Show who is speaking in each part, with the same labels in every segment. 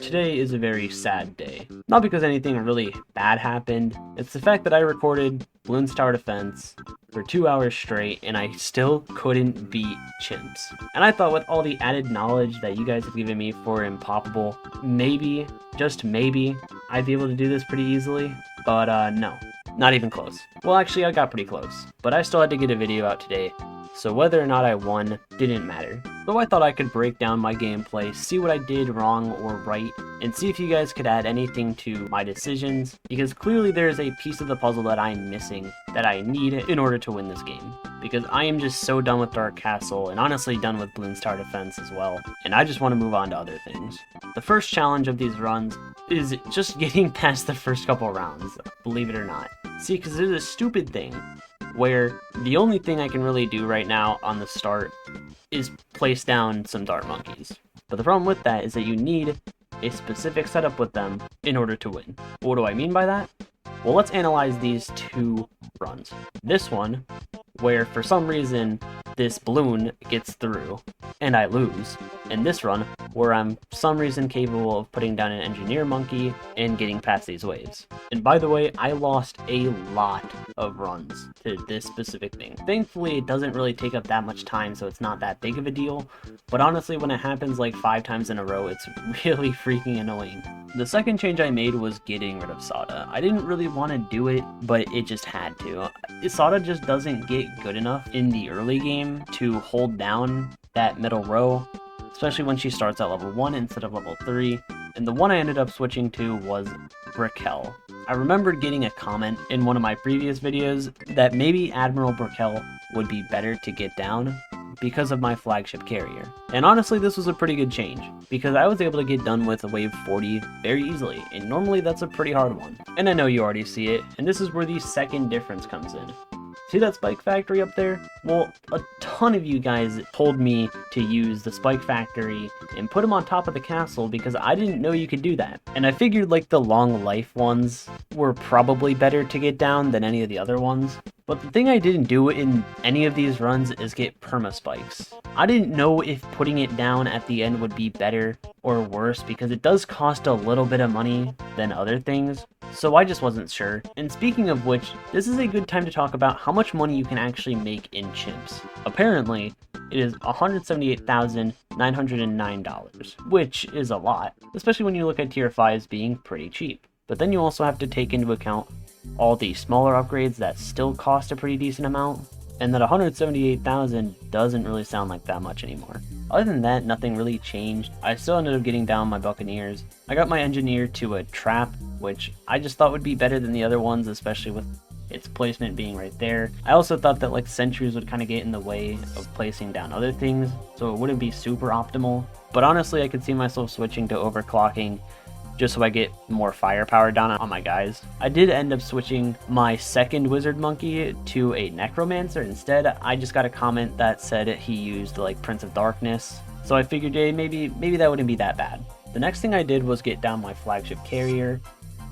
Speaker 1: Today is a very sad day. Not because anything really bad happened, it's the fact that I recorded Bloons Tower Defense for 2 hours straight and I still couldn't beat Chimps. And I thought with all the added knowledge that you guys have given me for Impoppable, maybe, just maybe, I'd be able to do this pretty easily, but no, not even close. Well, actually I got pretty close, but I still had to get a video out today, so whether or not I won didn't matter. So I thought I could break down my gameplay, see what I did wrong or right, and see if you guys could add anything to my decisions, because clearly there is a piece of the puzzle that I'm missing that I need in order to win this game. Because I am just so done with Dark Castle, and honestly done with Bloons Tower Defense as well, and I just want to move on to other things. The first challenge of these runs is just getting past the first couple rounds, believe it or not. See, because there's a stupid thing where the only thing I can really do right now on the start is place down some dart monkeys. But the problem with that is that you need a specific setup with them in order to win. What do I mean by that? Well, let's analyze these two runs. This one, where for some reason this balloon gets through and I lose, and this run where I'm for some reason capable of putting down an engineer monkey and getting past these waves. And by the way, I lost a lot of runs to this specific thing. Thankfully, it doesn't really take up that much time, so it's not that big of a deal, but honestly, when it happens like 5 times in a row, it's really freaking annoying. The second change I made was getting rid of Sada. I didn't really want to do it, but it just had to. Sada just doesn't get good enough in the early game to hold down that middle row, especially when she starts at level 1 instead of level 3, and the one I ended up switching to was Brickell. I remembered getting a comment in one of my previous videos that maybe Admiral Brickell would be better to get down because of my flagship carrier. And honestly, this was a pretty good change, because I was able to get done with a wave 40 very easily, and normally that's a pretty hard one. And I know you already see it, and this is where the second difference comes in. See that spike factory up there? Well, a ton of you guys told me to use the spike factory and put them on top of the castle because I didn't know you could do that. And I figured like the long life ones were probably better to get down than any of the other ones. But the thing I didn't do in any of these runs is get perma spikes. I didn't know if putting it down at the end would be better or worse because it does cost a little bit of money than other things. So I just wasn't sure. And speaking of which, this is a good time to talk about how much money you can actually make in Chimps. Apparently, it is $178,909, which is a lot, especially when you look at tier 5s being pretty cheap. But then you also have to take into account all the smaller upgrades that still cost a pretty decent amount, and that 178,000 doesn't really sound like that much anymore. Other than that, nothing really changed. I still ended up getting down my Buccaneers. I got my engineer to a trap, which I just thought would be better than the other ones, especially with its placement being right there. I also thought that like sentries would kind of get in the way of placing down other things, so it wouldn't be super optimal. But honestly, I could see myself switching to overclocking just so I get more firepower down on my guys. I did end up switching my second wizard monkey to a necromancer instead. I just got a comment that said he used like Prince of Darkness, so I figured, hey, maybe that wouldn't be that bad. The next thing I did was get down my flagship carrier,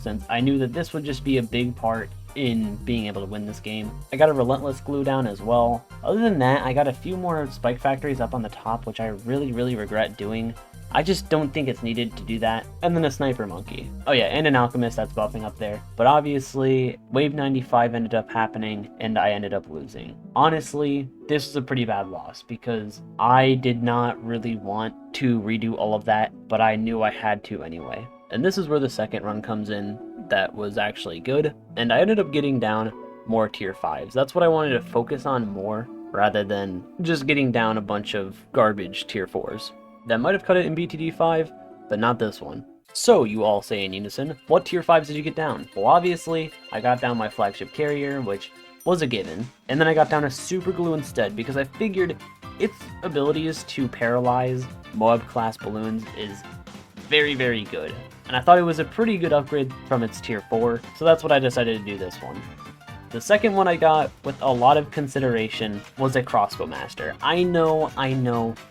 Speaker 1: since I knew that this would just be a big part in being able to win this game. I got a relentless glue down as well. Other than that, I got a few more spike factories up on the top, which I really regret doing. I just don't think it's needed to do that. And then a sniper monkey. Oh yeah, and an alchemist that's buffing up there. But obviously, wave 95 ended up happening and I ended up losing. Honestly, this was a pretty bad loss because I did not really want to redo all of that, but I knew I had to anyway. And this is where the second run comes in that was actually good. And I ended up getting down more tier 5s. That's what I wanted to focus on more rather than just getting down a bunch of garbage tier 4s. That might have cut it in BTD 5, but not this one. So, you all say in unison, what tier 5s did you get down? Well, obviously, I got down my flagship carrier, which was a given, and then I got down a super glue instead, because I figured its abilities to paralyze Moab class balloons is very good. And I thought it was a pretty good upgrade from its tier 4, so that's what I decided to do this one. The second one I got with a lot of consideration was a Crossbow Master. I know,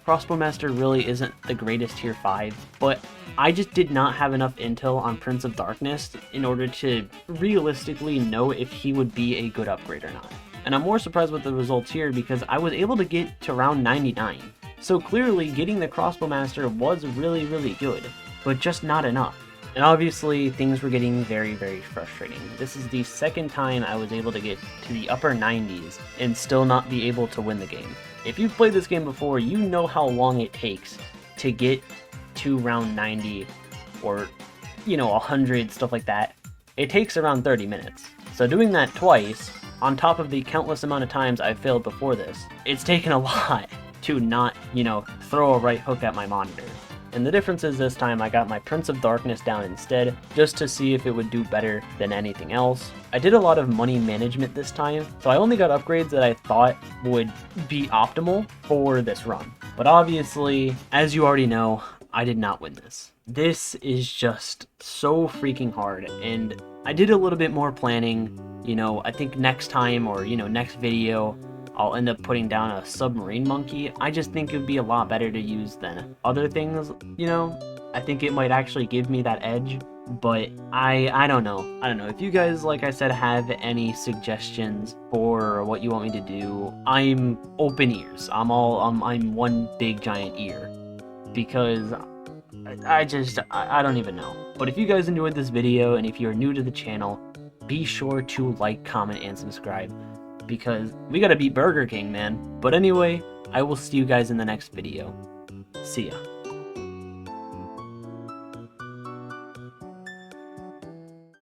Speaker 1: Crossbow Master really isn't the greatest tier 5, but I just did not have enough intel on Prince of Darkness in order to realistically know if he would be a good upgrade or not. And I'm more surprised with the results here because I was able to get to round 99. So clearly getting the Crossbow Master was really good. but just not enough. And obviously, things were getting very, very frustrating. This is the second time I was able to get to the upper 90s and still not be able to win the game. If you've played this game before, you know how long it takes to get to round 90 or, 100, stuff like that. It takes around 30 minutes. So doing that twice, on top of the countless amount of times I've failed before this, it's taken a lot to not, throw a right hook at my monitor. And the difference is this time I got my Prince of Darkness down instead, just to see if it would do better than anything else. I did a lot of money management this time, so I only got upgrades that I thought would be optimal for this run. But obviously, as you already know, I did not win this. This is just so freaking hard, and I did a little bit more planning. I think next time or, next video, I'll end up putting down a submarine monkey. I just think it would be a lot better to use than other things, I think it might actually give me that edge, but I don't know. I don't know. If you guys, like I said, have any suggestions for what you want me to do, I'm open ears. I'm one big giant ear, because I don't even know. But if you guys enjoyed this video, and if you're new to the channel, be sure to like, comment, and subscribe, because we gotta beat Burger King, man. But anyway, I will see you guys in the next video. See ya.